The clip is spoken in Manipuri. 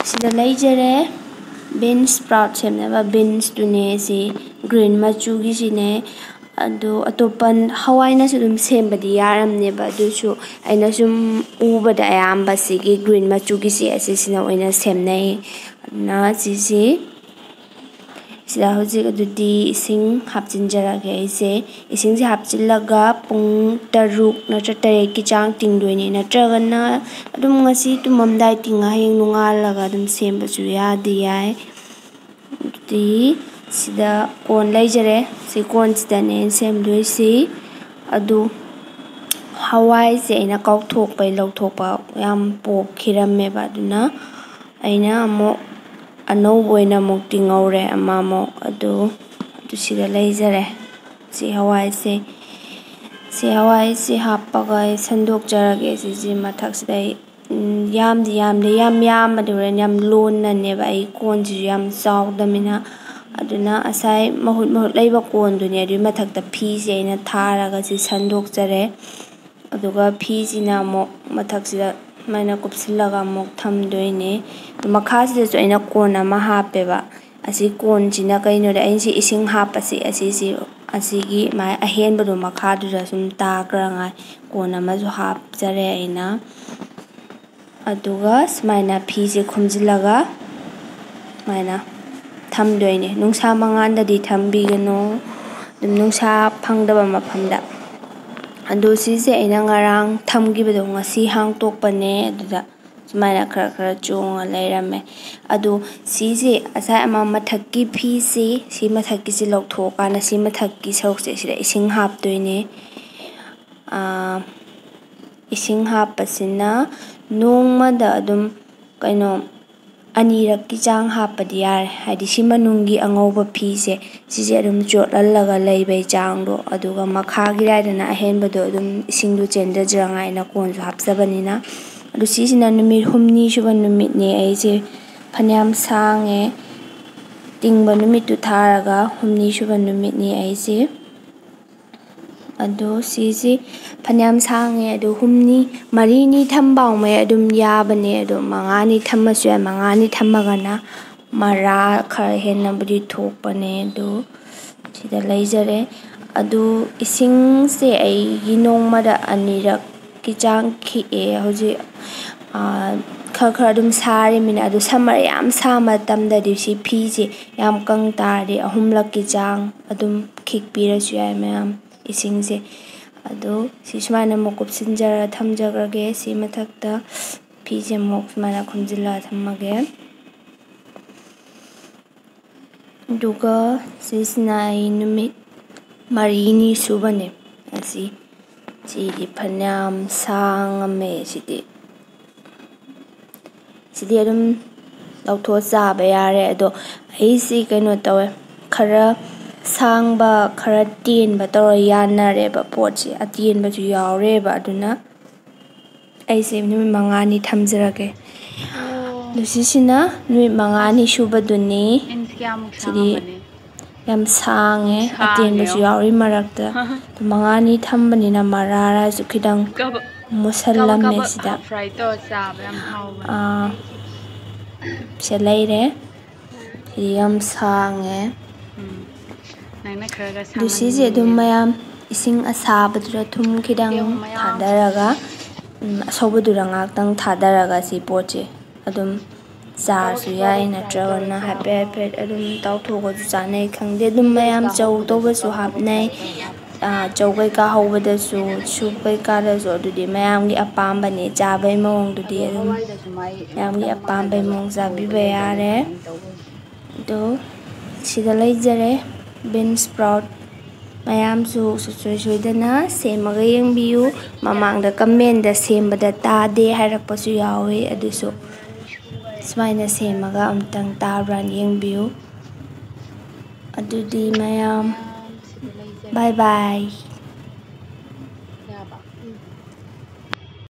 sida leijare beans sprout semnaba beans tune si green machu gi sine adu atopan hawaina su dum sembadi yaramne ba dusu aina sum ubada ayamba sigi green machu gi si asisina oina semnai na sisi sida hojik adudi ising hapchinjarage aise ising se hapchillaga pung taruk natra tare ki chang tingdoini natragana adum ngasi tumamdai tinga hayeng nungalaga adum semba su yadi yai di sida kon leijare si kon sida ne semdoi si adu hawai se aina kaukthokpai lauthokpa yam pokhiram ba aduna aina amo anouba oina amuk tingaure ama amuk adu sida leijare si hawai se happaga sandokjarage si mathak sida yamdi yam aduren yam lonna neba ai konji yam chaudamina aduna asai mahut leiba kon duni adu mathakta phi se aina tharaga si sandokjare aduga phi sina amuk mathak sida maina kupsillaga amuk thamdoine makha sida su aina kon ama hapeba asi kon jina kaino da ain si ising hapasi asigi mai ahenba do makha du da sum tagranga kon ama su hapjare aina aduga smaina phi se khumjilaga maina thamdoine nungsa manganda di thambigano dum nungsa phangdaba maphamda adu sise aina ngarang thamgibado ngasi hangtokpane aduda sumaina khara chonga leirame adu sise asai ama mathakki phi se si mathakki si lauthokana si mathakki sarukse sida ising hapdoine ising hapasina nongmada adum kaino anirak ki chang hapadi yare haidi si manungi angauba phi se sise adum chotlallaga leibai changdo aduga makha giraidana ahenbado adum ising du chenda jranga ina kon su hapsabanina adu sisina numit humni suba numit ne aise phanyam sange tingba numit tu tharaga humni suba numit ne aise adu sisi phanyam sange adu humni marini thambang mai adum yabane adu mangani thammasu ya mangani thammagana mara khara henna budi thokpane adu sida leijare adu ising se ai ginongmada anirak ki chang khi e hoji khara adum sare mina adu samar yam sama tamda di si phi se yam kang tari ahumlak ki chang adum khik pirasu ya mayam ising se adu si sumaina mokup sinjara thamjagrage si mathakta phi se mok sumaina khumjilla thammage duga sisna numit marini subane asi sidi phanyam sangame sidi adum lautho chaba yare ado ai si kaino tawe khara sangba khara tenba tawra yanare ba potsi atien ba ju yaure ba aduna ai se numit mangani thamjarage dusisina numit mangani suba duni sidi yam sange atien ba ju yauri marakta mangani thambanina marara su khidang musallam me sida se leire yam sange dusisi adum mayam ising asabadura thum khidang thadaraga asobadura ngaktang thadaraga si potche adum chasu yai natragana hape adum tauthoga ju chanai khangde adum mayam chau toba su hapnai chau kai ka hobada su soup kai ka da su adudi mayam gi apamba ne chabai mong dudi adum mayam gi apamba mong chabi ba yare do sida leijare bean sprout mayam su soidana semaga yengbiyu mamangda comment da sembada tade harakpasu yawe adusu smaina semaga amtang tabran yengbiyu adudi mayam bye bye